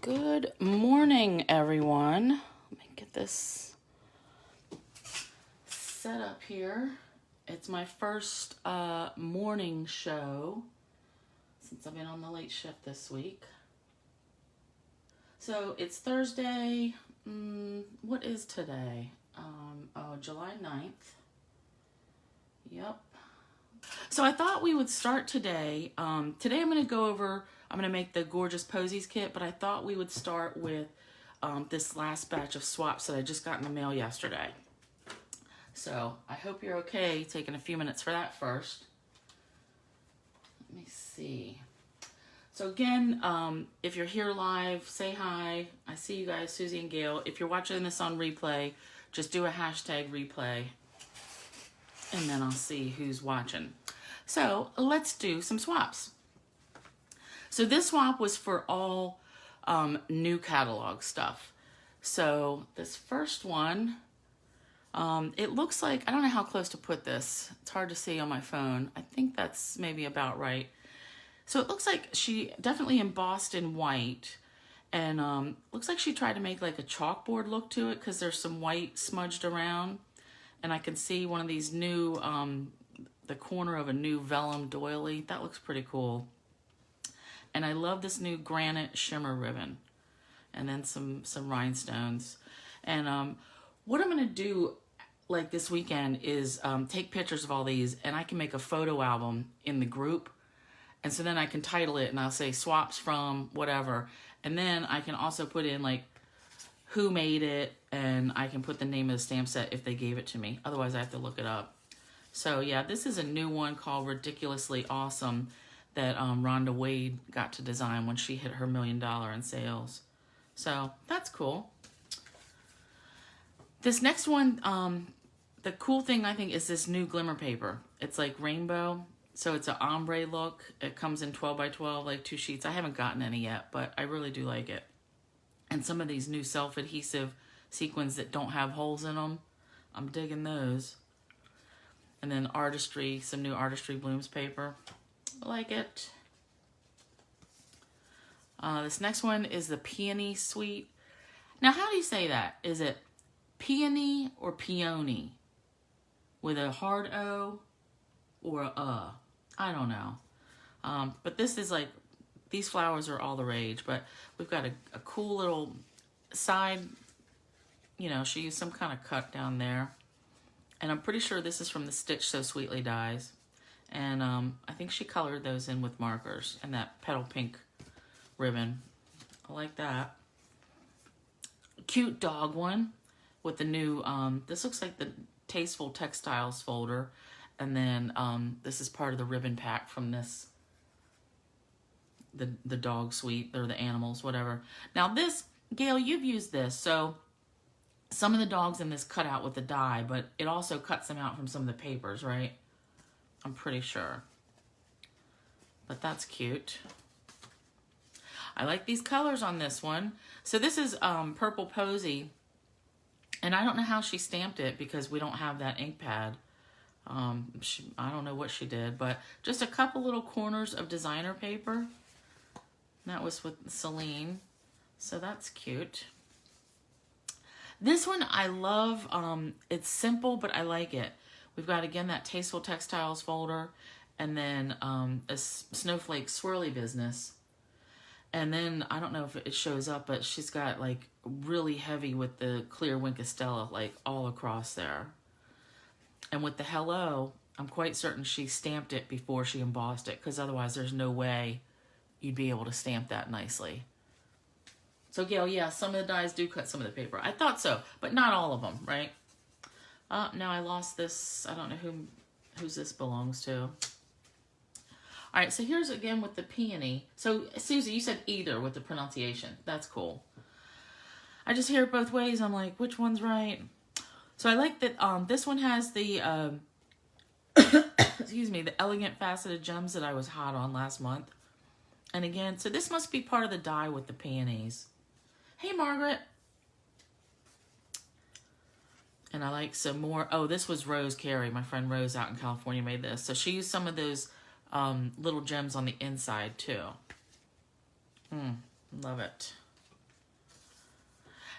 Good morning, everyone. Let me get this set up here. It's my first morning show since I've been on the late shift this week. So it's Thursday. What is today? July 9th. Yep. So I thought we would start today. Today I'm going to make the Gorgeous Posies Kit, but I thought we would start with this last batch of swaps that I just got in the mail yesterday. So I hope you're okay taking a few minutes for that first. Let me see. So again, if you're here live, say hi. I see you guys, Susie and Gail. If you're watching this on replay, just do a hashtag replay, and then I'll see who's watching. So let's do some swaps. So this swap was for all new catalog stuff. So this first one, it looks like, I don't know how close to put this. It's hard to see on my phone. I think that's maybe about right. So it looks like she definitely embossed in white, and looks like she tried to make like a chalkboard look to it because there's some white smudged around. And I can see one of these new, the corner of a new vellum doily. That looks pretty cool. And I love this new granite shimmer ribbon. And then some rhinestones. And what I'm going to do like this weekend is take pictures of all these, and I can make a photo album in the group. And so then I can title it and I'll say swaps from whatever. And then I can also put in like who made it, and I can put the name of the stamp set if they gave it to me. Otherwise I have to look it up. So yeah, this is a new one called Ridiculously Awesome that Rhonda Wade got to design when she hit her $1 million in sales. So that's cool. This next one, the cool thing I think is this new glimmer paper. It's like rainbow, so it's an ombre look. It comes in 12 by 12, like 2 sheets. I haven't gotten any yet, but I really do like it. And some of these new self-adhesive sequins that don't have holes in them, I'm digging those. And then artistry, some new artistry blooms paper. I like it. This next one is the Peony Suite. Now, how do you say that? Is it peony or peony? With a hard O or a I don't know. But this is like, these flowers are all the rage, but we've got a cool little side, you know, she used some kind of cut down there. And I'm pretty sure this is from the Stitch So Sweetly dies. And I think she colored those in with markers and that petal pink ribbon. I like that. Cute dog one with the new, this looks like the Tasteful Textiles folder. And then this is part of the ribbon pack from this, the dog suite, or the animals, whatever. Now this, Gail, you've used this. So some of the dogs in this cut out with the die, but it also cuts them out from some of the papers, right? I'm pretty sure. But that's cute. I like these colors on this one. So this is Purple Posy. And I don't know how she stamped it because we don't have that ink pad. I don't know what she did, but just a couple little corners of designer paper. That was with Celine. So that's cute. This one I love. It's simple, but I like it. We've got, again, that Tasteful Textiles folder, and then a snowflake swirly business. And then, I don't know if it shows up, but she's got like really heavy with the clear Wink Estella, like all across there. And with the hello, I'm quite certain she stamped it before she embossed it, because otherwise there's no way you'd be able to stamp that nicely. So Gail, yeah, some of the dies do cut some of the paper. I thought so, but not all of them, right? Now I lost this. I don't know whose this belongs to. All right, so here's again with the peony. So Susie, you said either with the pronunciation. That's cool. I just hear it both ways. I'm like, which one's right? So I like that this one has the, excuse me, the elegant faceted gems that I was hot on last month. And again, so this must be part of the die with the peonies. Hey, Margaret. And I like some more. Oh, this was Rose Carey. My friend Rose out in California made this. So she used some of those little gems on the inside too. Love it.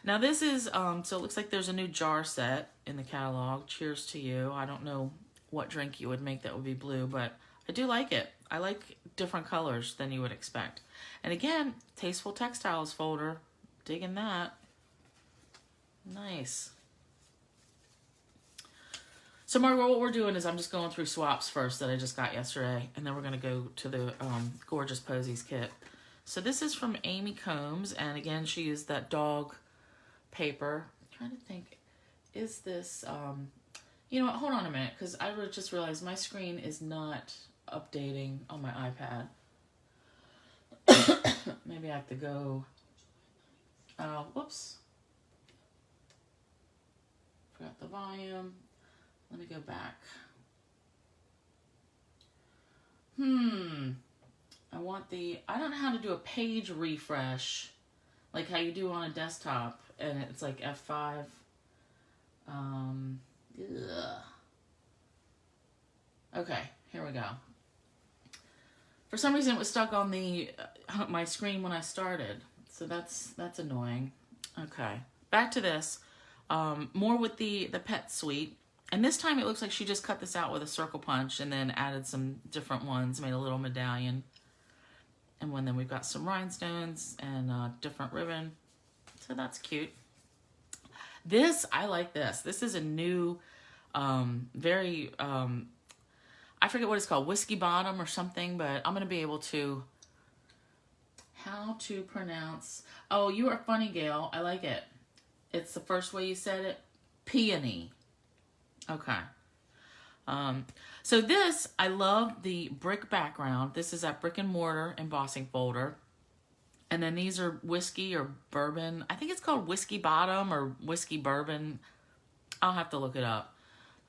Now this is, so it looks like there's a new jar set in the catalog. Cheers to you. I don't know what drink you would make that would be blue, but I do like it. I like different colors than you would expect. And again, Tasteful Textiles folder. Digging that. Nice. So Margaret, what we're doing is I'm just going through swaps first that I just got yesterday, and then we're going to go to the Gorgeous Posies Kit. So this is from Amy Combs, and again, she used that dog paper. I'm trying to think, is this, you know what, hold on a minute, because I just realized my screen is not updating on my iPad. Maybe I have to go, whoops. Forgot the volume. Let me go back. I want I don't know how to do a page refresh, like how you do on a desktop, and it's like F5. Okay, here we go. For some reason it was stuck on my screen when I started, so that's annoying. Okay, back to this. More with the pet suite. And this time it looks like she just cut this out with a circle punch and then added some different ones, made a little medallion. And then we've got some rhinestones and different ribbon. So that's cute. This, I like this. This is a new, very, I forget what it's called, whiskey bottom or something, but I'm going to be able to, how to pronounce, oh, you are funny, Gail. I like it. It's the first way you said it, peony. Okay. So this, I love the brick background. This is that brick and mortar embossing folder. And then these are whiskey or bourbon. I think it's called whiskey bottom or whiskey bourbon. I'll have to look it up.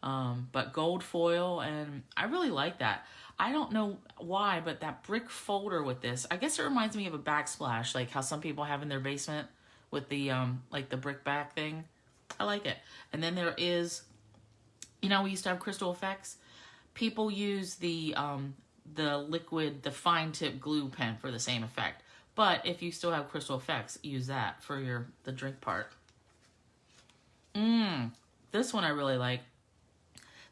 But gold foil, and I really like that. I don't know why, but that brick folder with this, I guess it reminds me of a backsplash, like how some people have in their basement with the, like the brick back thing. I like it. And then there is, you know, we used to have crystal effects. People use the liquid, the fine tip glue pen for the same effect. But if you still have crystal effects, use that for the drink part. This one I really like.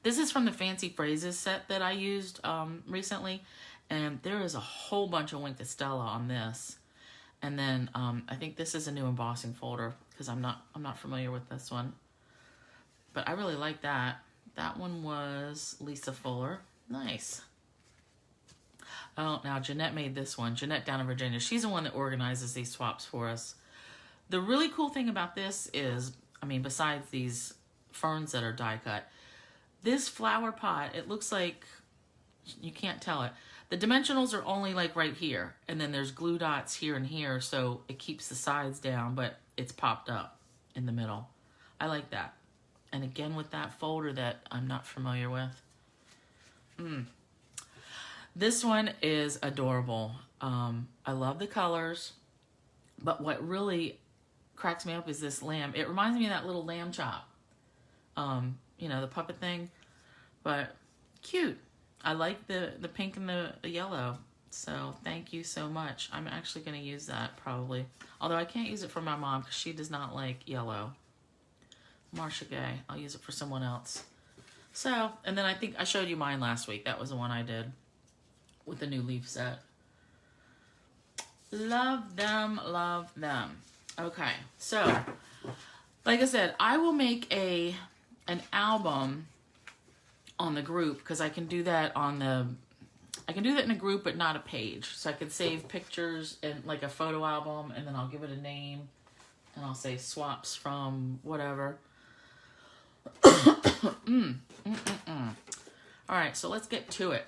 This is from the Fancy Phrases set that I used recently. And there is a whole bunch of Wink to Stella on this. And then I think this is a new embossing folder because I'm not familiar with this one. But I really like that. That one was Lisa Fuller. Nice. Oh, now Jeanette made this one. Jeanette down in Virginia. She's the one that organizes these swaps for us. The really cool thing about this is, I mean, besides these ferns that are die cut, this flower pot, it looks like, you can't tell it. The dimensionals are only like right here. And then there's glue dots here and here. So it keeps the sides down, but it's popped up in the middle. I like that. And again, with that folder that I'm not familiar with. This one is adorable. I love the colors. But what really cracks me up is this lamb. It reminds me of that little lamb chop. You know, the puppet thing. But cute. I like the pink and the yellow. So thank you so much. I'm actually going to use that probably. Although I can't use it for my mom because she does not like yellow. Marcia Gay. I'll use it for someone else. So, and then I think I showed you mine last week. That was the one I did with the new leaf set. Love them, love them. Okay, so like I said, I will make an album on the group because I can do that on I can do that in a group but not a page. So I can save pictures in like a photo album and then I'll give it a name and I'll say swaps from whatever. All right, so let's get to it.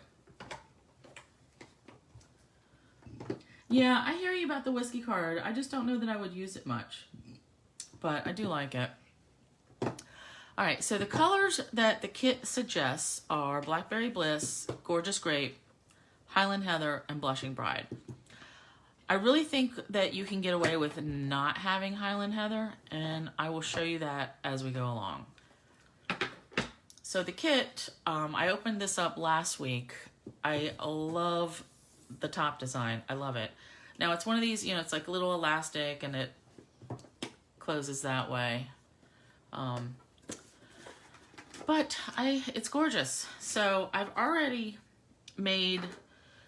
Yeah, I hear you about the whiskey card. I just don't know that I would use it much, but I do like it. All right, so the colors that the kit suggests are Blackberry Bliss, Gorgeous Grape, Highland Heather, and Blushing Bride. I really think that you can get away with not having Highland Heather, and I will show you that as we go along. So the kit, I opened this up last week. I love the top design. I love it. Now it's one of these, you know, it's like a little elastic and it closes that way. But it's gorgeous. So I've already made,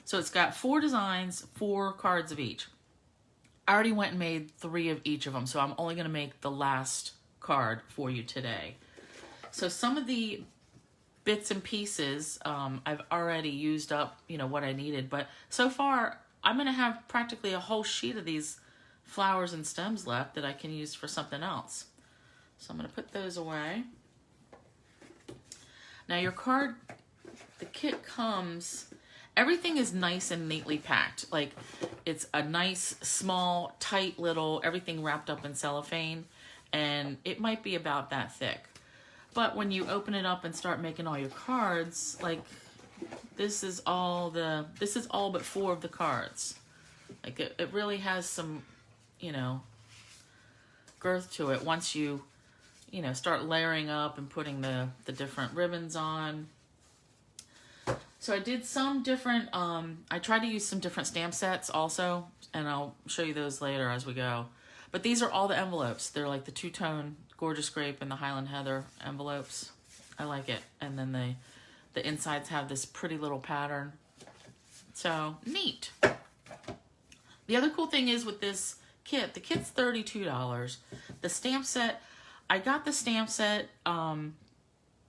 so it's got 4 designs, 4 cards of each. I already went and made 3 of each of them, so I'm only going to make the last card for you today. So some of the bits and pieces, I've already used up, you know, what I needed. But so far, I'm going to have practically a whole sheet of these flowers and stems left that I can use for something else. So I'm going to put those away. Now your card, the kit comes, everything is nice and neatly packed. Like it's a nice, small, tight little, everything wrapped up in cellophane. And it might be about that thick. But when you open it up and start making all your cards, like this is all but 4 of the cards. Like it really has some, you know, girth to it once you know, start layering up and putting the different ribbons on. So I did some different, I tried to use some different stamp sets also, and I'll show you those later as we go. But these are all the envelopes. They're like the two-tone Gorgeous Grape and the Highland Heather envelopes. I like it. And then the insides have this pretty little pattern. So, neat. The other cool thing is with this kit, the kit's $32. The stamp set, I got the stamp set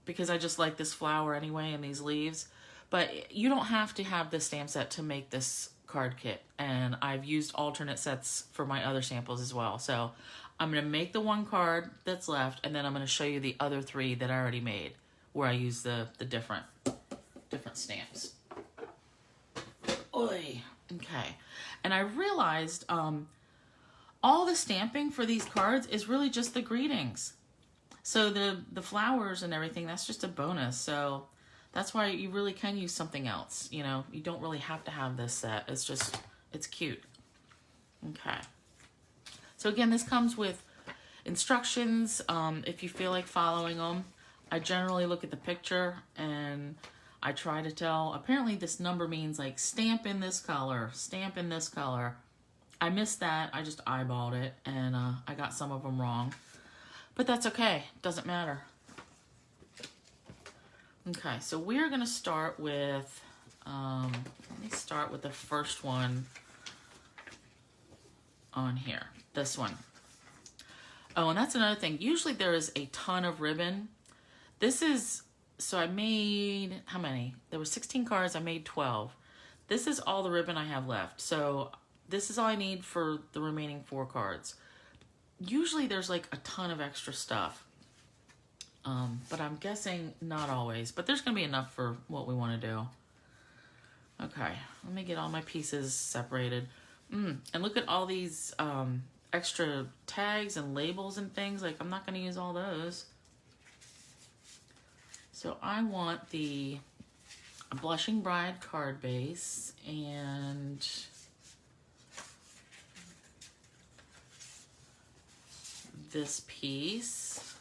because I just like this flower anyway and these leaves. But you don't have to have this stamp set to make this card kit. And I've used alternate sets for my other samples as well. So I'm going to make the 1 card that's left, and then I'm going to show you the other 3 that I already made where I use the different stamps. Oy. Okay. And I realized all the stamping for these cards is really just the greetings. So the flowers and everything, that's just a bonus. So that's why you really can use something else. You know, you don't really have to have this set. It's just, it's cute. Okay. So again, this comes with instructions if you feel like following them. I generally look at the picture and I try to tell, apparently this number means like stamp in this color, stamp in this color. I missed that. I just eyeballed it and I got some of them wrong. But that's okay. Doesn't matter. Okay, so we're going to start with, let me start with the first one on here. This one. Oh, and that's another thing. Usually there is a ton of ribbon. This is, so I made, how many? There were 16 cards. I made 12. This is all the ribbon I have left. So this is all I need for the remaining 4 cards. Usually there's like a ton of extra stuff. But I'm guessing not always. But there's going to be enough for what we want to do. Okay, let me get all my pieces separated. And look at all these extra tags and labels and things. Like, I'm not going to use all those. So I want the Blushing Bride card base and this piece.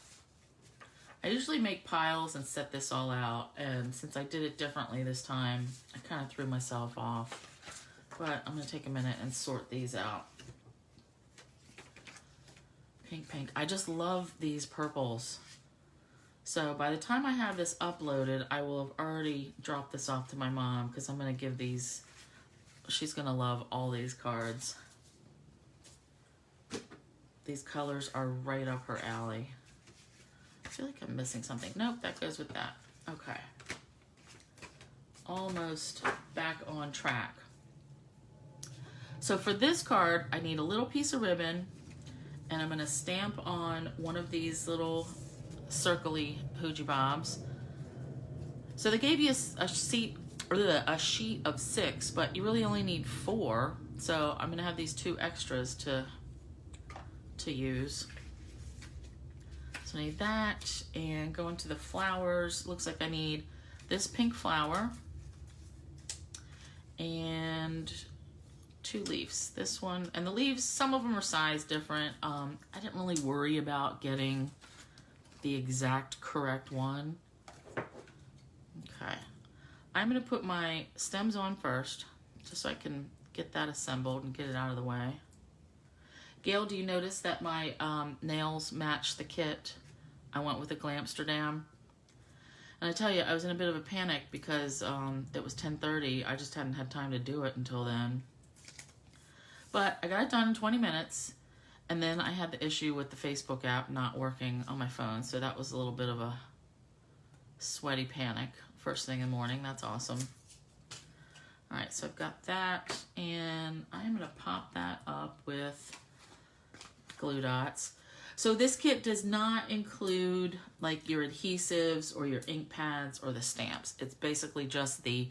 I usually make piles and set this all out, and since I did it differently this time, I kind of threw myself off. But I'm going to take a minute and sort these out. Pink, pink. I just love these purples. So by the time I have this uploaded, I will have already dropped this off to my mom because I'm going to give these, she's going to love all these cards. These colors are right up her alley. I feel like I'm missing something. Nope, that goes with that. Okay. Almost back on track. So for this card, I need a little piece of ribbon, and I'm going to stamp on one of these little circly hoogie bobs. So they gave you a sheet of 6, but you really only need 4. So I'm going to have these 2 extras to use. So I need that, and go into the flowers. Looks like I need this pink flower and 2 leaves. This one, and the leaves, some of them are size different. I didn't really worry about getting the exact correct one. Okay. I'm going to put my stems on first, just so I can get that assembled and get it out of the way. Gail, do you notice that my nails match the kit? I went with a Glamsterdam. And I tell you, I was in a bit of a panic because it was 10:30. I just hadn't had time to do it until then. But I got it done in 20 minutes. And then I had the issue with the Facebook app not working on my phone. So that was a little bit of a sweaty panic first thing in the morning. That's awesome. All right, so I've got that. And I'm going to pop that up with glue dots. So this kit does not include like your adhesives or your ink pads or the stamps. It's basically just the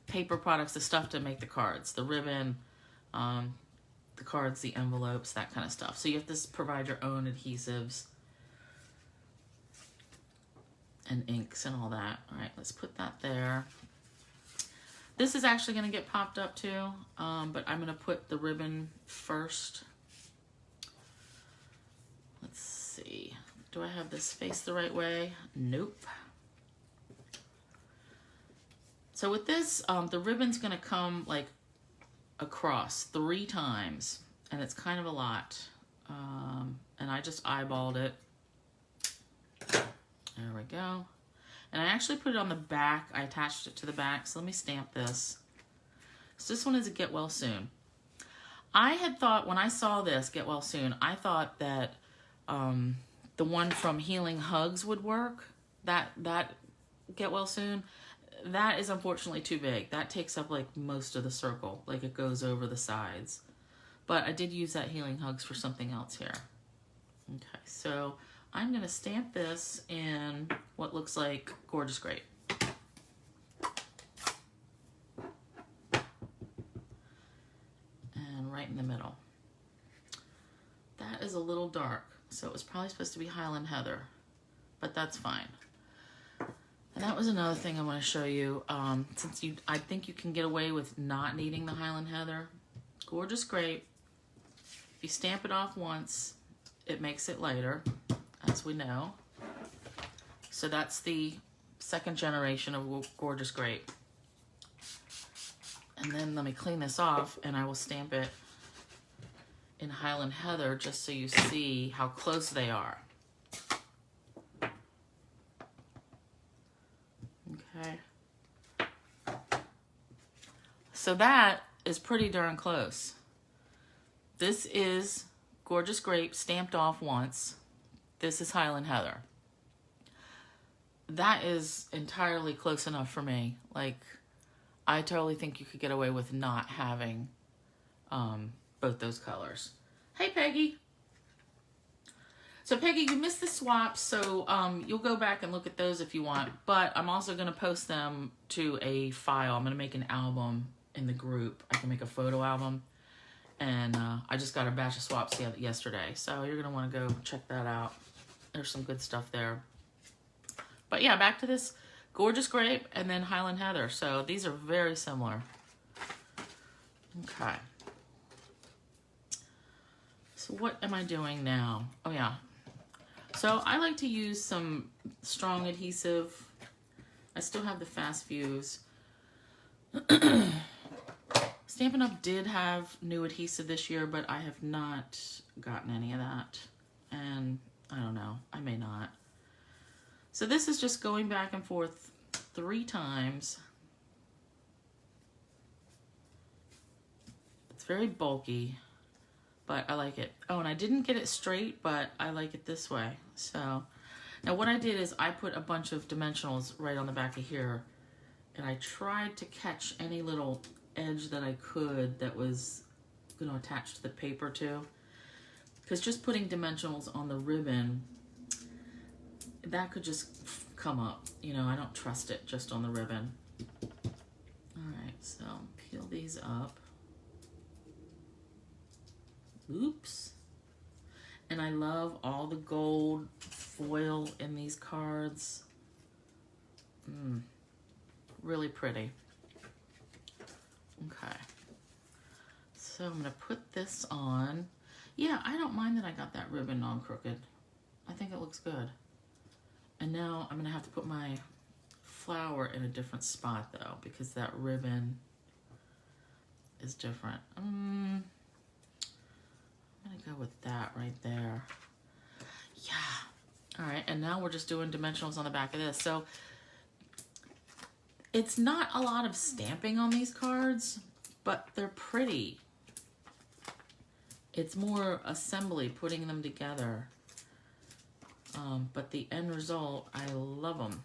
paper products, the stuff to make the cards, the ribbon, the cards, the envelopes, that kind of stuff. So you have to provide your own adhesives and inks and all that. All right, let's put that there. This is actually going to get popped up too, but I'm going to put the ribbon first. Let's see. Do I have this faced the right way? Nope. So with this, the ribbon's going to come like across 3 times, and it's kind of a lot. And I just eyeballed it. There we go. And I actually put it on the back. I attached it to the back. So let me stamp this. So this one is a Get Well Soon. I had thought when I saw this Get Well Soon, I thought that the one from Healing Hugs would work. That Get Well Soon. That is unfortunately too big. That takes up like most of the circle. Like it goes over the sides. But I did use that Healing Hugs for something else here. Okay, so I'm going to stamp this in what looks like Gorgeous Grape. And right in the middle. That is a little dark, so it was probably supposed to be Highland Heather, but that's fine. And that was another thing I want to show you. Since I think you can get away with not needing the Highland Heather. Gorgeous Grape. If you stamp it off once, it makes it lighter, as we know. So that's the 2nd generation of Gorgeous Grape. And then let me clean this off, and I will stamp it in Highland Heather just so you see how close they are. Okay. So that is pretty darn close. This is Gorgeous Grape stamped off once. This is Highland Heather. That is entirely close enough for me. Like, I totally think you could get away with not having both those colors. Hey, Peggy. So, Peggy, you missed the swaps, so you'll go back and look at those if you want. But I'm also going to post them to a file. I'm going to make an album in the group. I can make a photo album. And I just got a batch of swaps yesterday. So you're going to want to go check that out. There's some good stuff there. But yeah, back to this Gorgeous Grape and then Highland Heather. So these are very similar. Okay. So what am I doing now? Oh yeah. So I like to use some strong adhesive. I still have the Fast Fuse. Stampin' Up! Did have new adhesive this year, but I have not gotten any of that. And I don't know, I may not. So this is just going back and forth 3 times. It's very bulky, but I like it. Oh, and I didn't get it straight, but I like it this way. So now what I did is I put a bunch of dimensionals right on the back of here, and I tried to catch any little edge that I could that was going to attach to the paper too. Because just putting dimensionals on the ribbon, that could just come up. You know, I don't trust it just on the ribbon. Alright, so peel these up. Oops. And I love all the gold foil in these cards. Really pretty. Okay. So I'm going to put this on. Yeah, I don't mind that I got that ribbon non-crooked. I think it looks good. And now I'm going to have to put my flower in a different spot though, because that ribbon is different. I'm gonna go with that right there. Yeah. All right, and now we're just doing dimensionals on the back of this. So it's not a lot of stamping on these cards, but they're pretty. It's more assembly, putting them together. But the end result, I love them.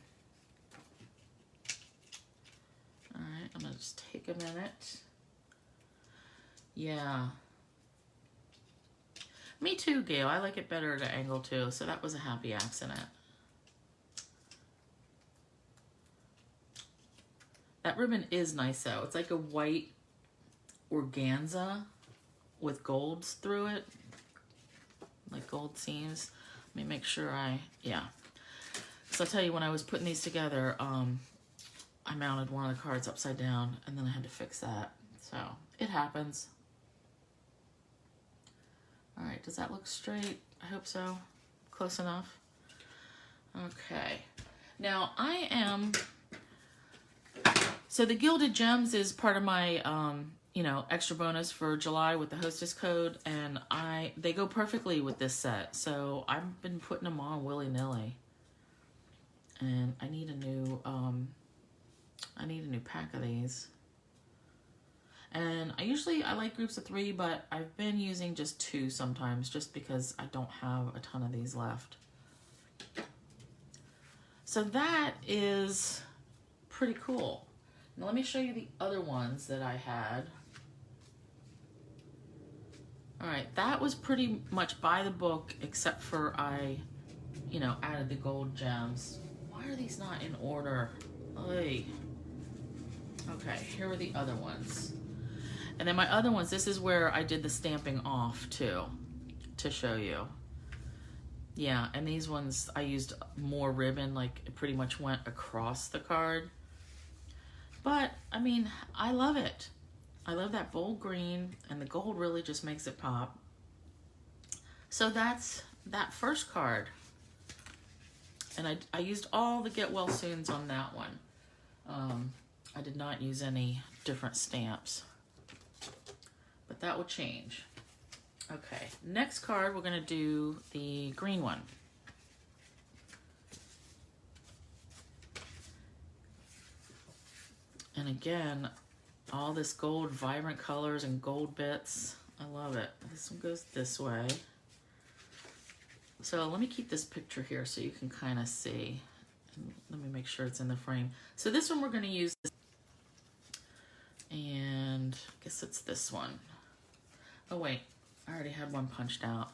All right, I'm gonna just take a minute. Yeah. Me too, Gail. I like it better at an angle too, so that was a happy accident. That ribbon is nice though. It's like a white organza with golds through it, like gold seams. Let me make sure yeah. So I'll tell you, when I was putting these together, I mounted one of the cards upside down and then I had to fix that. So it happens. All right, does that look straight? I hope so. Close enough. Okay. Now so the Gilded Gems is part of my, you know, extra bonus for July with the Hostess Code, and they go perfectly with this set. So I've been putting them on willy-nilly, and I need a new pack of these. And I like groups of 3, but I've been using just 2 sometimes, just because I don't have a ton of these left. So that is pretty cool. Now let me show you the other ones that I had. All right, that was pretty much by the book, except for I, you know, added the gold gems. Why are these not in order? Oy. Okay, here are the other ones. And then my other ones, this is where I did the stamping off too, to show you. Yeah, and these ones I used more ribbon, like it pretty much went across the card. But, I mean, I love it. I love that bold green, and the gold really just makes it pop. So that's that first card. And I used all the Get Well Soons on that one. I did not use any different stamps. But that will change. Okay, next card, we're going to do the green one. And again, all this gold, vibrant colors and gold bits. I love it. This one goes this way. So let me keep this picture here so you can kind of see. And let me make sure it's in the frame. So this one we're going to use. And I guess it's this one. Oh wait, I already had one punched out.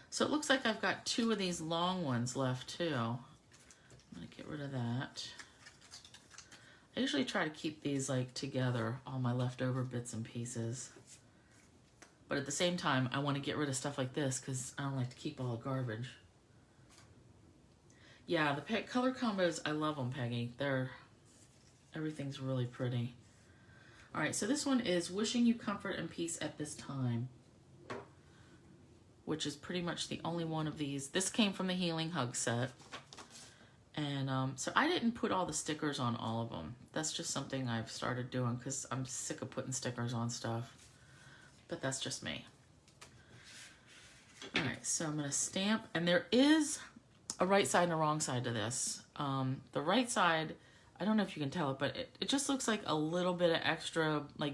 So it looks like I've got 2 of these long ones left too. I'm going to get rid of that. I usually try to keep these like together, all my leftover bits and pieces. But at the same time, I want to get rid of stuff like this because I don't like to keep all the garbage. Yeah, the color combos, I love them, Peggy. Everything's really pretty. All right, so this one is Wishing You Comfort and Peace at This Time, which is pretty much the only one of these. This came from the Healing Hug set. And so I didn't put all the stickers on all of them. That's just something I've started doing because I'm sick of putting stickers on stuff. But that's just me. All right, so I'm going to stamp. And there is a right side and a wrong side to this. The right side, I don't know if you can tell it, but it just looks like a little bit of extra, like,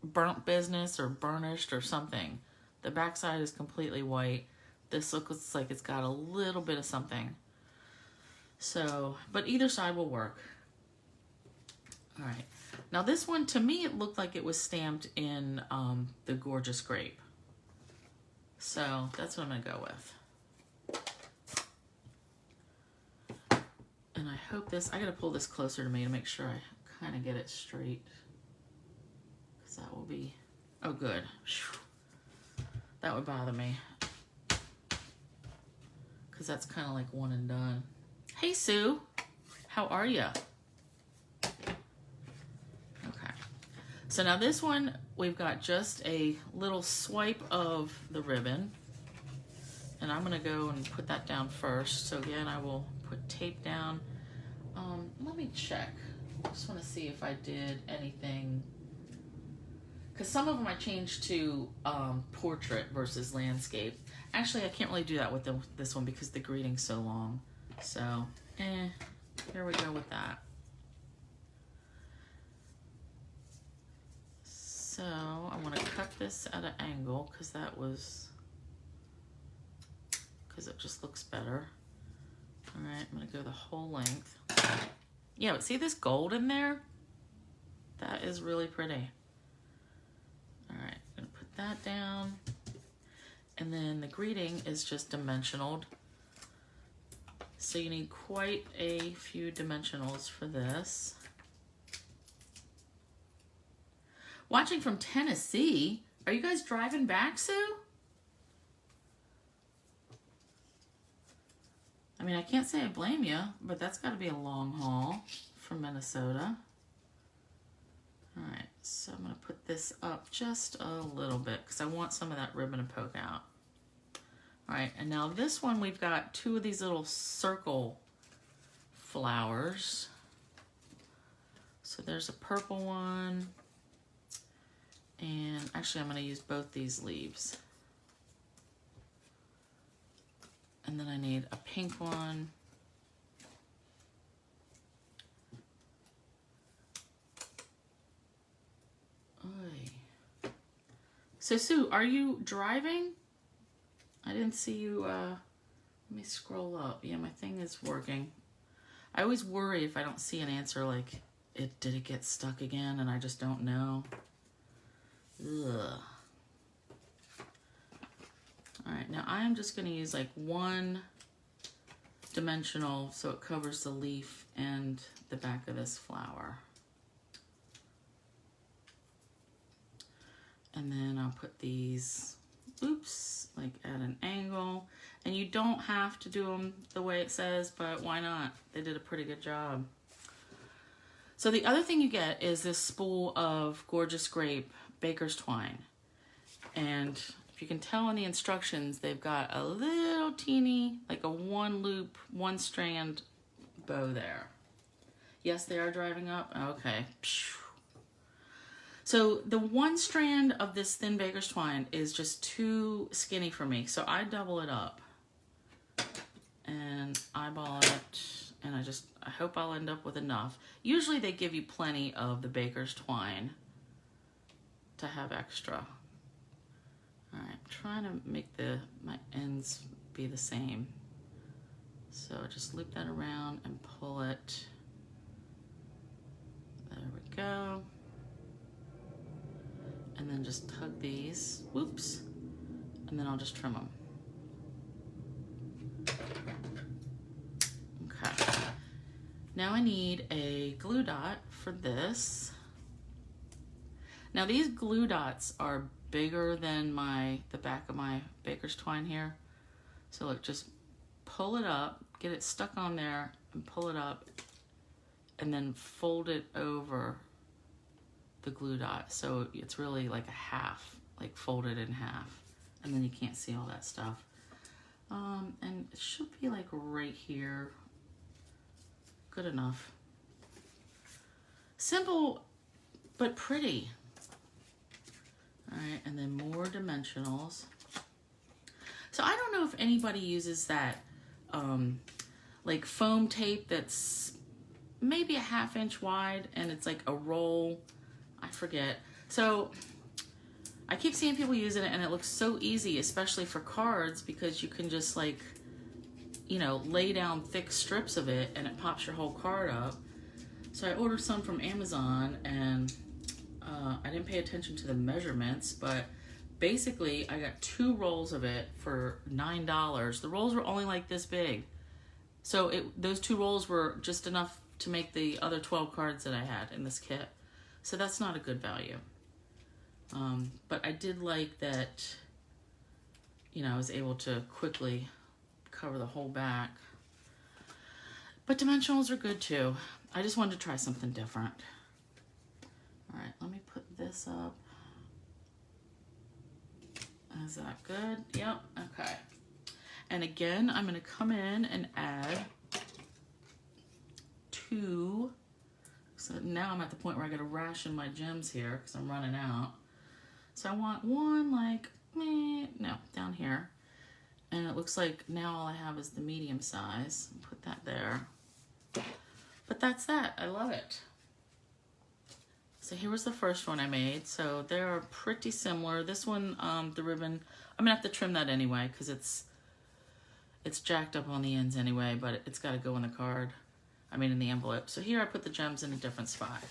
burnt business or burnished or something. The back side is completely white. This looks like it's got a little bit of something. So, but either side will work. All right. Now this one, to me, it looked like it was stamped in the Gorgeous Grape. So that's what I'm going to go with. And I hope I got to pull this closer to me to make sure I kind of get it straight. Because that will be, oh good. That would bother me. Because that's kind of like one and done. Hey, Sue. How are you? Okay. So now this one, we've got just a little swipe of the ribbon. And I'm going to go and put that down first. So again, I will put tape down. Let me check. I just want to see if I did anything. because some of them I changed to portrait versus landscape. Actually, I can't really do that with this one because the greeting's so long. So, here we go with that. So, I want to cut this at an angle because it just looks better. All right, I'm going to go the whole length. Yeah, but see this gold in there? That is really pretty. All right, I'm going to put that down. And then the greeting is just dimensionaled. So you need quite a few dimensionals for this. Watching from Tennessee. Are you guys driving back, Sue? I mean, I can't say I blame you, but that's got to be a long haul from Minnesota. All right, so I'm going to put this up just a little bit because I want some of that ribbon to poke out. All right, and now this one, we've got two of these little circle flowers. So there's a purple one, and actually I'm going to use both these leaves. And then I need a pink one. Oy. So Sue, are you driving? I didn't see you, let me scroll up. Yeah, my thing is working. I always worry if I don't see an answer, like, did it get stuck again and I just don't know? Ugh. All right, now I'm just gonna use like one dimensional so it covers the leaf and the back of this flower. And then I'll put these, oops, like at an angle. And you don't have to do them the way it says, but why not? They did a pretty good job. So the other thing you get is this spool of Gorgeous Grape Baker's Twine. And if you can tell in the instructions, they've got a little teeny, like a one loop, one strand bow there. Yes, they are driving up? Okay. So the one strand of this thin Baker's Twine is just too skinny for me. So I double it up and eyeball it. And I hope I'll end up with enough. Usually they give you plenty of the Baker's Twine to have extra. All right, I'm trying to make my ends be the same. So just loop that around and pull it. There we go. And then just tug these, whoops, and then I'll just trim them. Okay. Now I need a glue dot for this. Now these glue dots are bigger than the back of my Baker's Twine here. So look, just pull it up, get it stuck on there and pull it up and then fold it over the glue dot. So it's really like a half, like folded in half. And then you can't see all that stuff. And it should be like right here. Good enough. Simple, but pretty. All right, and then more dimensionals. So I don't know if anybody uses that like foam tape that's maybe a 1/2 inch wide and it's like a roll. I forget. So I keep seeing people using it and it looks so easy, especially for cards, because you can just like, you know, lay down thick strips of it and it pops your whole card up. So I ordered some from Amazon and I didn't pay attention to the measurements, but basically I got 2 rolls of it for $9. The rolls were only like this big. So those 2 rolls were just enough to make the other 12 cards that I had in this kit. So that's not a good value. But I did like that, you know, I was able to quickly cover the whole back. But dimensionals are good too. I just wanted to try something different. All right, let me put this up. Is that good? Yep, okay. And again, I'm gonna come in and add 2. So now I'm at the point where I gotta ration my gems here because I'm running out. So I want one like, no, down here. And it looks like now all I have is the medium size. Put that there. But that's that. I love it. So here was the first one I made. So they're pretty similar. This one, the ribbon, I'm gonna have to trim that anyway because it's jacked up on the ends anyway, but it's gotta go in the card. I mean in the envelope. So here I put the gems in a different spot.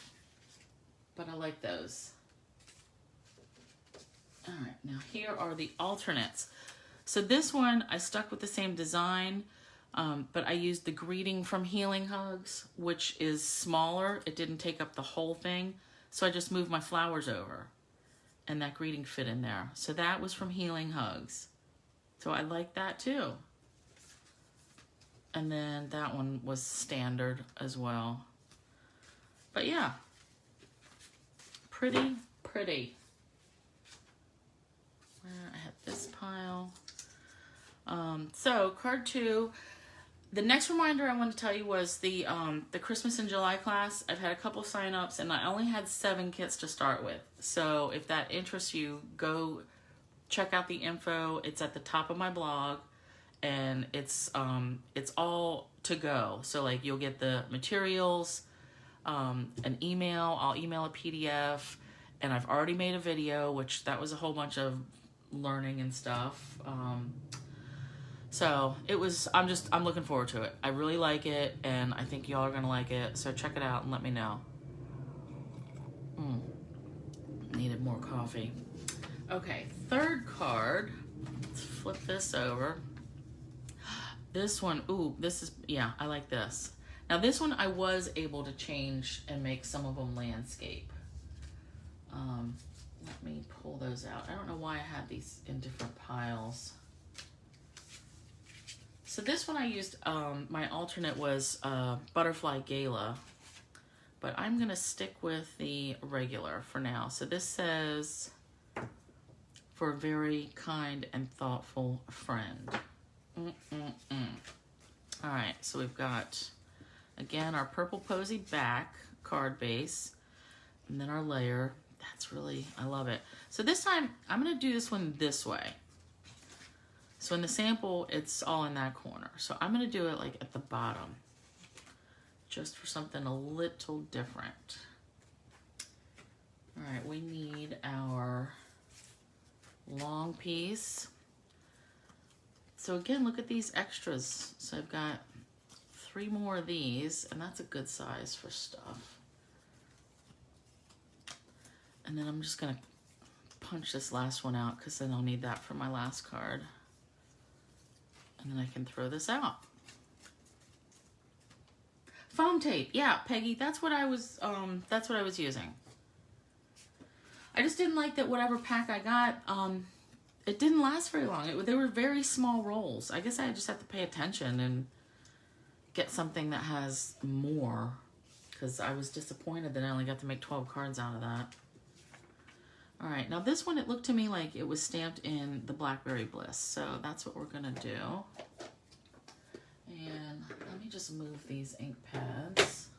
But I like those. All right, now here are the alternates. So this one, I stuck with the same design, but I used the greeting from Healing Hugs, which is smaller. It didn't take up the whole thing. So I just moved my flowers over and that greeting fit in there. So that was from Healing Hugs. So I like that too. And then that one was standard as well. But yeah, pretty, pretty. I have this pile. So card 2, the next reminder I want to tell you was the Christmas in July class. I've had a couple sign-ups and I only had 7 kits to start with. So if that interests you, go check out the info. It's at the top of my blog and it's all to go. So like you'll get the materials, an email, I'll email a PDF, and I've already made a video, which that was a whole bunch of learning and stuff. So it was, I'm looking forward to it. I really like it and I think y'all are gonna like it. So check it out and let me know. Needed more coffee. Okay, third card. Let's flip this over. This one, ooh, this is, yeah, I like this. Now this one I was able to change and make some of them landscape. Let me pull those out. I don't know why I had these in different piles. So this one I used, my alternate was Butterfly Gala, but I'm gonna stick with the regular for now. So this says, for a very kind and thoughtful friend. All right, so we've got, again, our purple posy back card base, and then our layer. That's really, I love it. So this time, I'm gonna do this one this way. So in the sample, it's all in that corner. So I'm gonna do it like at the bottom, just for something a little different. All right, we need our long piece. So again, look at these extras. So I've got 3 more of these, and that's a good size for stuff. And then I'm just gonna punch this last one out because then I'll need that for my last card. And then I can throw this out. Foam tape, yeah, Peggy, that's what I was using. I just didn't like that whatever pack I got, it didn't last very long. They were very small rolls. I guess I just have to pay attention and get something that has more, because I was disappointed that I only got to make 12 cards out of that. All right, now this one, it looked to me like it was stamped in the Blackberry Bliss, so that's what we're gonna do. And let me just move these ink pads.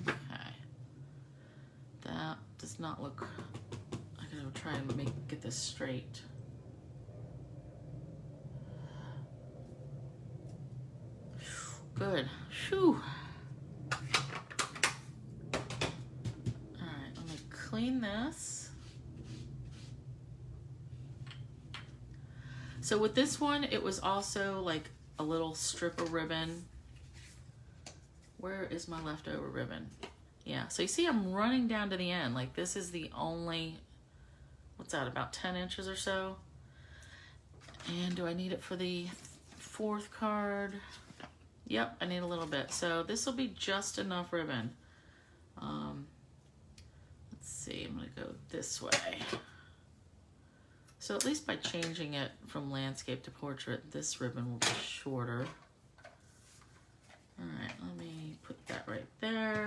Okay, that does not look, I gotta try and get this straight. Good, phew. Clean this. So with this one, it was also like a little strip of ribbon. Where is my leftover ribbon? Yeah, so you see I'm running down to the end. Like this is the only, what's that, about 10 inches or so? And do I need it for the 4th card? Yep, I need a little bit. So this will be just enough ribbon. Let's see, I'm gonna go this way. So at least by changing it from landscape to portrait, this ribbon will be shorter. All right, let me put that right there.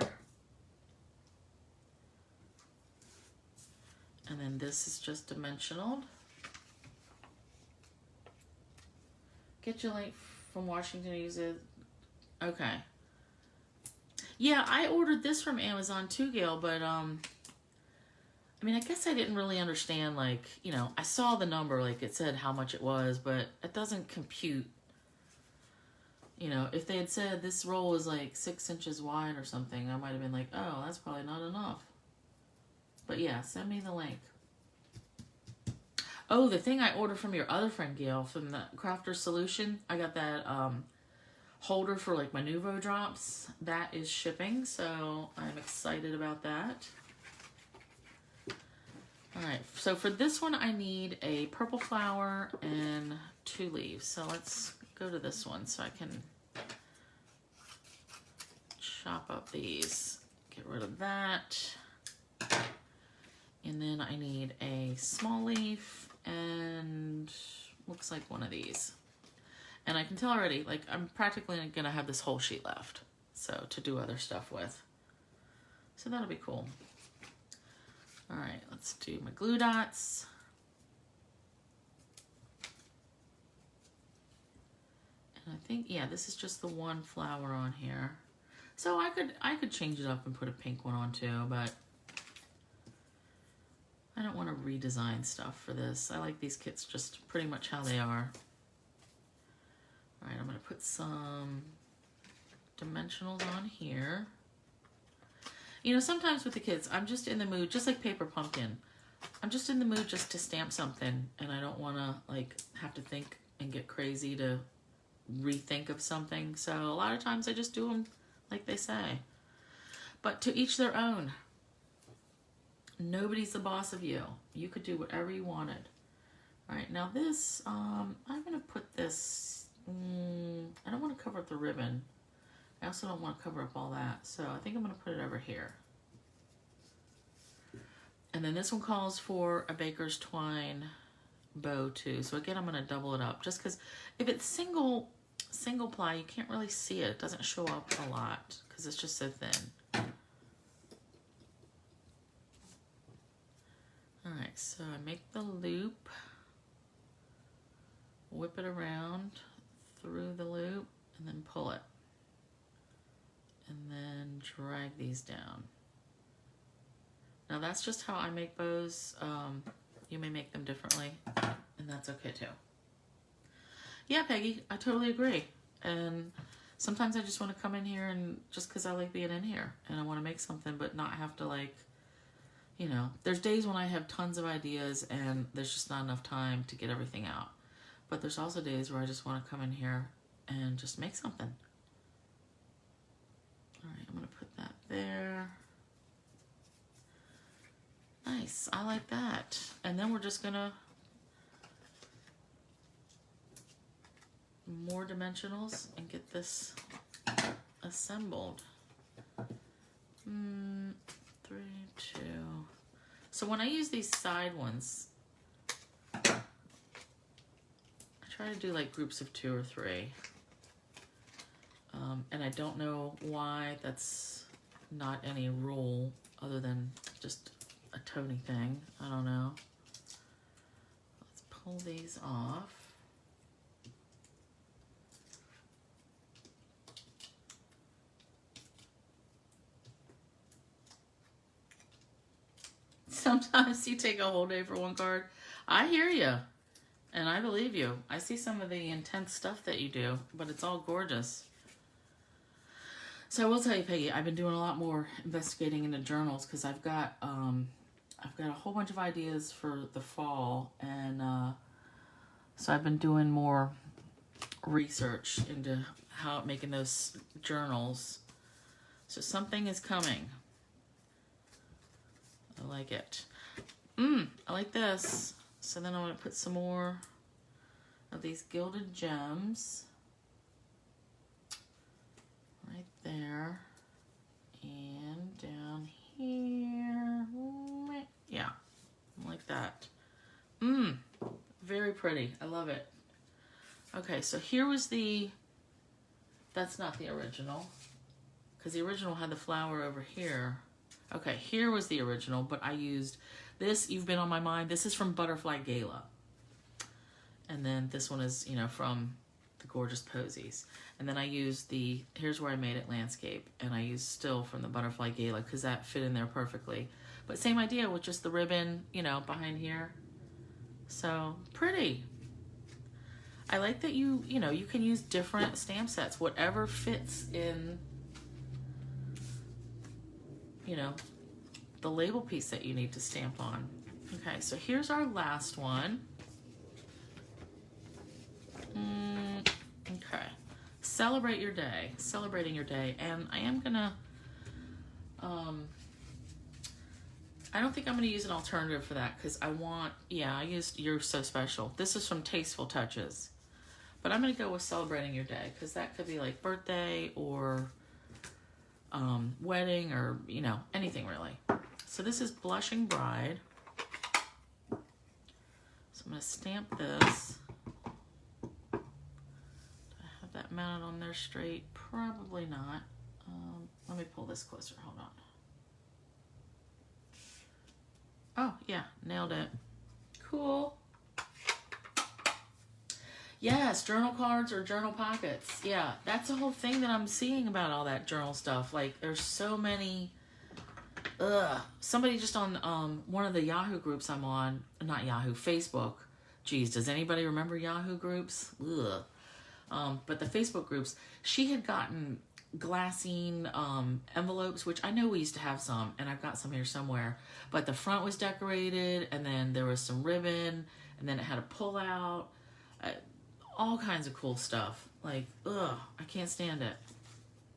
And then this is just dimensional. Get your link from Washington, use it. Okay. Yeah, I ordered this from Amazon too, Gail, but I mean, I guess I didn't really understand, like, you know, I saw the number, like it said how much it was, but it doesn't compute. You know, if they had said this roll is like 6 inches wide or something, I might have been like, oh, that's probably not enough. But yeah, send me the link. Oh, the thing I ordered from your other friend, Gail, from the Crafter Solution, I got that holder for like my Nuvo drops. That is shipping, so I'm excited about that. Alright, so for this one I need a purple flower and 2 leaves. So let's go to this one so I can chop up these. Get rid of that. And then I need a small leaf and looks like one of these. And I can tell already, like, I'm practically gonna have this whole sheet left, so to do other stuff with. So that'll be cool. All right, let's do my glue dots. And I think, yeah, this is just the one flower on here. So I could change it up and put a pink one on too, but I don't want to redesign stuff for this. I like these kits just pretty much how they are. All right, I'm going to put some dimensionals on here. You know, sometimes with the kids, I'm just in the mood, just like Paper Pumpkin. I'm just in the mood just to stamp something, and I don't want to, like, have to think and get crazy to rethink of something. So a lot of times I just do them like they say. But to each their own. Nobody's the boss of you. You could do whatever you wanted. All right, now this, I'm going to put this, I don't want to cover up the ribbon. I also don't want to cover up all that, so I think I'm going to put it over here. And then this one calls for a baker's twine bow too. So again, I'm going to double it up just because if it's single ply, you can't really see it. It doesn't show up a lot because it's just so thin. All right, so I make the loop, whip it around through the loop, and then pull it. And then drag these down. Now that's just how I make bows. You may make them differently, and that's okay too. Yeah, Peggy, I totally agree. And sometimes I just want to come in here and just because I like being in here and I want to make something, but not have to, like, you know, there's days when I have tons of ideas and there's just not enough time to get everything out. But there's also days where I just want to come in here and just make something. All right, I'm going to put that there. Nice, I like that. And then we're just going to more dimensionals and get this assembled. 3, 2. So when I use these side ones, I try to do like groups of 2 or 3. And I don't know why that's not any rule other than just a Toni thing. I don't know. Let's pull these off. Sometimes you take a whole day for one card. I hear you, and I believe you. I see some of the intense stuff that you do, but it's all gorgeous. So I will tell you, Peggy, I've been doing a lot more investigating into journals because I've got a whole bunch of ideas for the fall, and so I've been doing more research into how making those journals. So something is coming. I like it. I like this. So then I want to put some more of these gilded gems right there and down here. Yeah, like that. Very pretty. I love it. Okay, so here was that's not the original because the original had the flower over here. Okay, here was the original, but I used this. You've Been on My Mind. This is from Butterfly Gala. And then this one is, you know, from the Gorgeous Posies. And then I used the, here's where I made it landscape, and I used Still from the Butterfly Gala because that fit in there perfectly. But same idea with just the ribbon, you know, behind here. So pretty. I like that you know, you can use different stamp sets, whatever fits in, you know, the label piece that you need to stamp on. Okay, so here's our last one. Okay, celebrate your day, celebrating your day. And I am gonna, I don't think I'm gonna use an alternative for that because I want, yeah, I used You're So Special. This is from Tasteful Touches. But I'm gonna go with celebrating your day because that could be like birthday or wedding or, you know, anything really. So this is Blushing Bride. So I'm gonna stamp this. Do I have that mounted on there straight? Probably not. Let me pull this closer, hold on. Oh yeah, nailed it. Cool. Yes, journal cards or journal pockets. Yeah, that's the whole thing that I'm seeing about all that journal stuff. Like, there's so many. Somebody just on one of the Yahoo groups I'm on, not Yahoo, Facebook. Geez, does anybody remember Yahoo groups? But the Facebook groups, she had gotten glassine envelopes, which I know we used to have some, and I've got some here somewhere. But the front was decorated, and then there was some ribbon, and then it had a pull out. All kinds of cool stuff. Like, I can't stand it.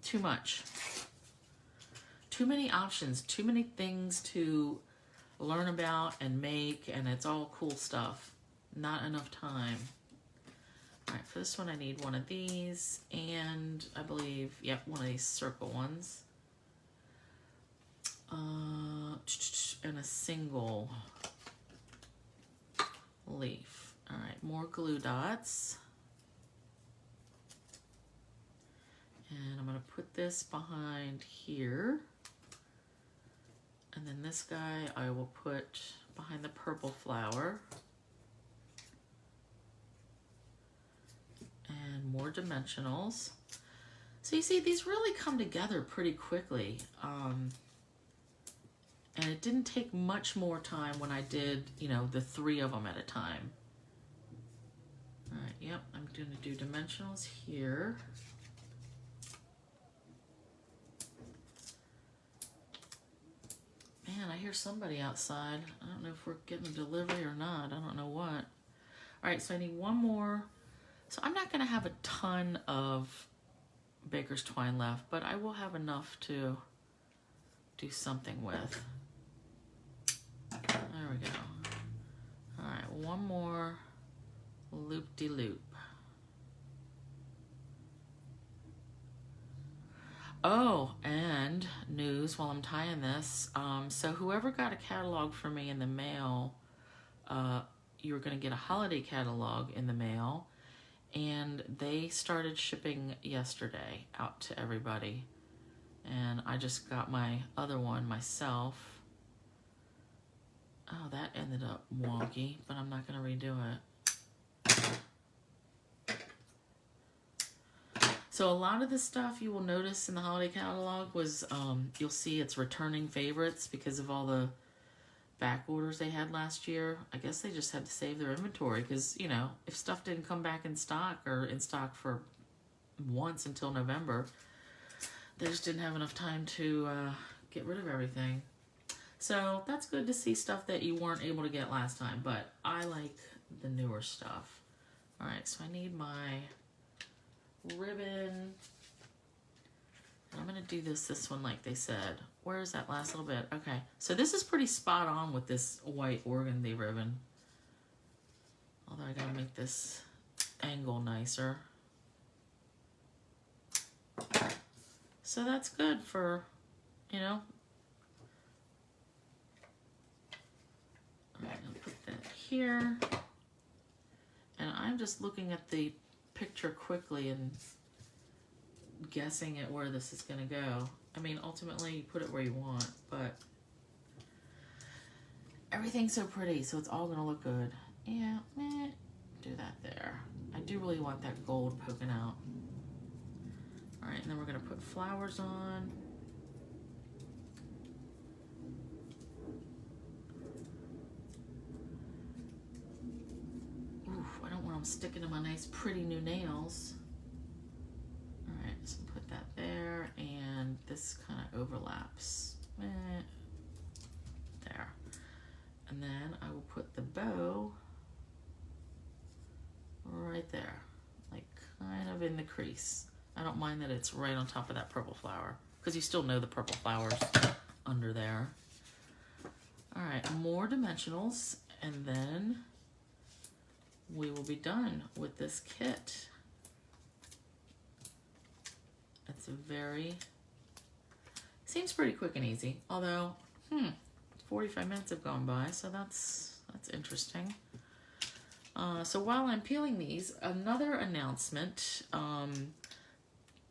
Too much. Too many options. Too many things to learn about and make, and it's all cool stuff. Not enough time. All right, for this one I need one of these, and I believe, yep, one of these circle ones. And a single leaf. All right, more glue dots. And I'm gonna put this behind here. And then this guy I will put behind the purple flower. And more dimensionals. So you see, these really come together pretty quickly. And it didn't take much more time when I did, you know, the 3 of them at a time. All right, yep, I'm gonna do dimensionals here. Man, I hear somebody outside. I don't know if we're getting a delivery or not. I don't know what. All right, so I need one more. So I'm not going to have a ton of Baker's Twine left, but I will have enough to do something with. There we go. All right, one more loop-de-loop. Oh, and news while I'm tying this. So whoever got a catalog for me in the mail, you're going to get a holiday catalog in the mail. And they started shipping yesterday out to everybody. And I just got my other one myself. Oh, that ended up wonky, but I'm not going to redo it. So a lot of the stuff you will notice in the holiday catalog was, you'll see it's returning favorites because of all the back orders they had last year. I guess they just had to save their inventory because, you know, if stuff didn't come back in stock or in stock for once until November, they just didn't have enough time to get rid of everything. So that's good to see stuff that you weren't able to get last time, but I like the newer stuff. All right, so I need my ribbon. I'm gonna do this one like they said. Where is that last little bit? Okay, so this is pretty spot on with this white organdy ribbon. Although I gotta make this angle nicer. So that's good for, you know. All right, I'll put that here. And I'm just looking at the picture quickly and guessing at where this is going to go. I mean, ultimately, you put it where you want, but everything's so pretty, so it's all going to look good. Yeah, do that there. I do really want that gold poking out. All right, and then we're gonna put flowers on. Oof, I don't want them sticking to my nice pretty new nails. All right, so put that there, and this kind of overlaps. There. And then I will put the bow right there, like kind of in the crease. I don't mind that it's right on top of that purple flower because you still know the purple flower's under there. All right, more dimensionals, and then we will be done with this kit. It's seems pretty quick and easy, although 45 minutes have gone by, so that's interesting. So while I'm peeling these, another announcement.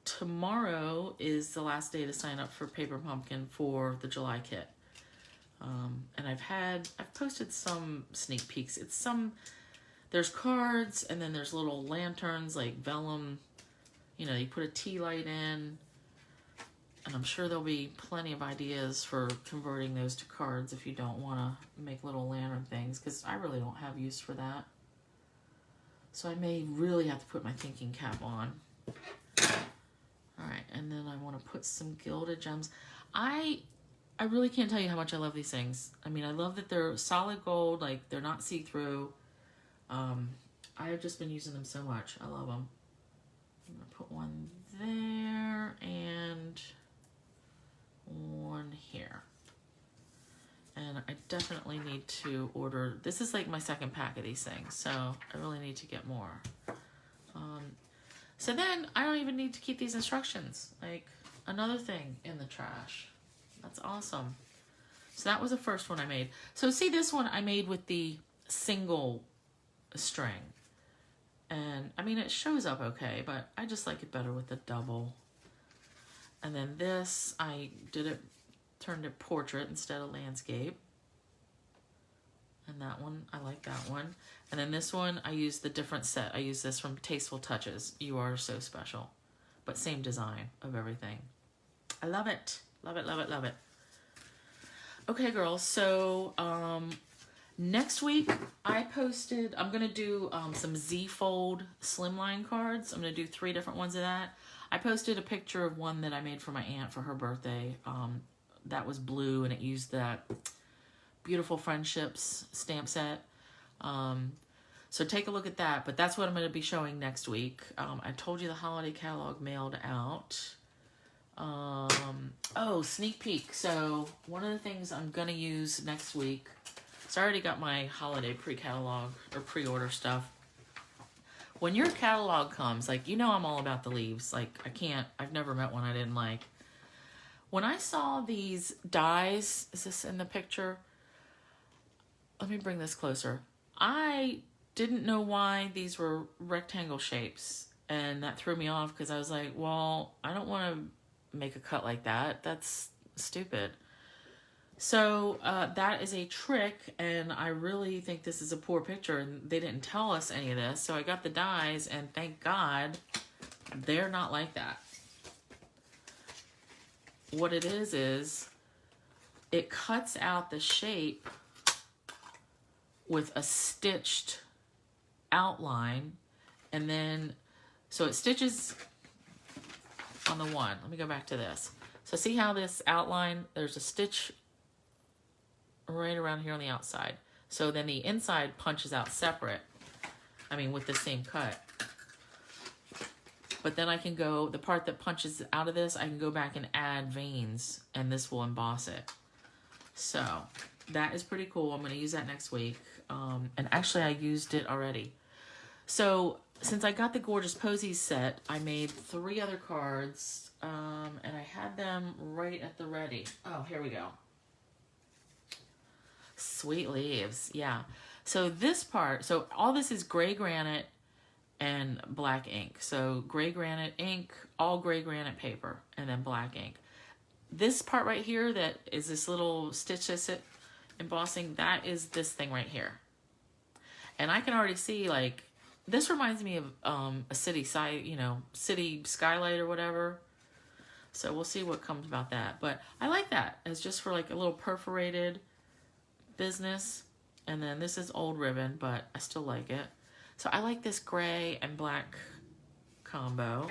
Tomorrow is the last day to sign up for Paper Pumpkin for the July kit. And I've posted some sneak peeks. There's cards, and then there's little lanterns like vellum. You know, you put a tea light in, and I'm sure there'll be plenty of ideas for converting those to cards if you don't want to make little lantern things, because I really don't have use for that. So I may really have to put my thinking cap on. All right, and then I want to put some gilded gems. I really can't tell you how much I love these things. I mean, I love that they're solid gold, like they're not see-through. I have just been using them so much. I love them. I'm gonna put one there and one here. And I definitely need to order, this is like my second pack of these things, so I really need to get more. So then I don't even need to keep these instructions, like another thing in the trash. That's awesome. So that was the first one I made. So see, this one I made with the single string. And I mean, it shows up okay, but I just like it better with the double. And then this, I turned it portrait instead of landscape. And that one, I like that one. And then this one, I used the different set. I used this from Tasteful Touches. You Are So Special. But same design of everything. I love it. Love it, love it, love it. Okay, girls. So next week, I'm going to do some Z-fold slimline cards. I'm going to do 3 different ones of that. I posted a picture of one that I made for my aunt for her birthday. That was blue, and it used that Beautiful Friendships stamp set. So take a look at that, but that's what I'm going to be showing next week. I told you the holiday catalog mailed out. Oh, sneak peek. So one of the things I'm going to use next week, so I already got my holiday pre-catalog or pre-order stuff. When your catalog comes, like, you know, I'm all about the leaves. Like, I've never met one I didn't like. When I saw these dies, is this in the picture? Let me bring this closer. I didn't know why these were rectangle shapes, and that threw me off because I was like, well, I don't want to make a cut like that. That's stupid. So that is a trick, and I really think this is a poor picture, and they didn't tell us any of this. So I got the dies, and thank God they're not like that. What it is it cuts out the shape with a stitched outline, and then so it stitches on the one. Let me go back to this. So see how this outline, there's a stitch right around here on the outside. So then the inside punches out separate, I mean with the same cut. But then I can go, the part that punches out of this, I can go back and add veins, and this will emboss it. So that is pretty cool. I'm going to use that next week. And actually I used it already. So since I got the Gorgeous Posies set, I made 3 other cards, and I had them right at the ready. Oh, here we go. Sweet leaves. Yeah. So this part, so all this is gray granite and black ink. So gray granite ink, all gray granite paper, and then black ink. This part right here that is this little stitch embossing, that is this thing right here. And I can already see, like, this reminds me of a city side, you know, city skylight or whatever. So we'll see what comes about that. But I like that as just for like a little perforated business. And then this is old ribbon, but I still like it. So I like this gray and black combo.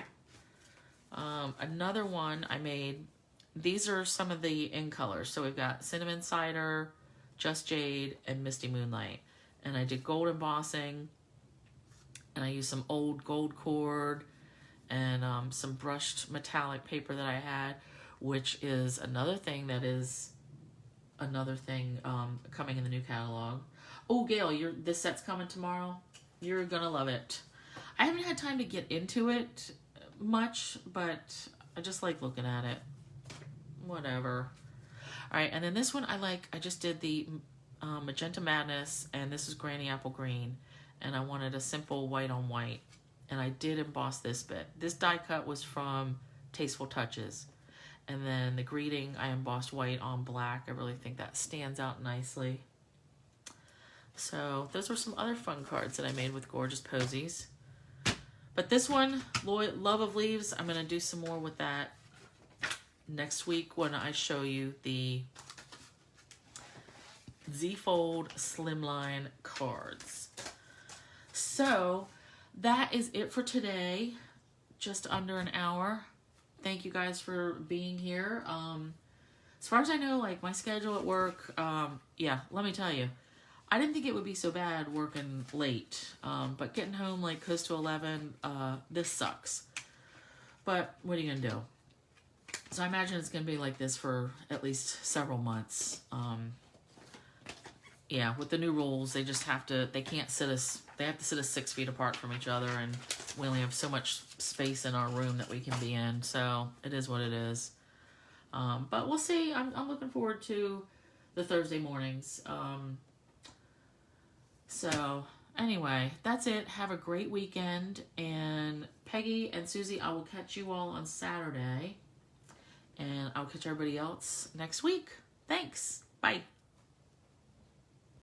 Another one I made, these are some of the in colors. So we've got Cinnamon Cider, Just Jade, and Misty Moonlight. And I did gold embossing, and I used some old gold cord and some brushed metallic paper that I had, which is another thing coming in the new catalog. Oh, Gail, this set's coming tomorrow. You're gonna love it. I haven't had time to get into it much, but I just like looking at it. Whatever. All right, and then this one I just did the Magenta Madness, and this is Granny Apple Green, and I wanted a simple white on white, and I did emboss this bit. This die cut was from Tasteful Touches, and then the greeting I embossed white on black. I really think that stands out nicely. So those were some other fun cards that I made with Gorgeous Posies. But this one, Love of Leaves, I'm going to do some more with that next week when I show you the Z-Fold Slimline cards. So that is it for today. Just under an hour. Thank you guys for being here. As far as I know, like my schedule at work, yeah, let me tell you, I didn't think it would be so bad working late, but getting home like close to 11, this sucks. But what are you gonna do? So I imagine it's gonna be like this for at least several months. Yeah, with the new rules, they just have to, they have to sit us 6 feet apart from each other, and we only have so much space in our room that we can be in, so it is what it is. But we'll see. I'm looking forward to the Thursday mornings. So anyway, that's it. Have a great weekend, and Peggy and Susie, I will catch you all on Saturday, and I'll catch everybody else next week. Thanks. Bye.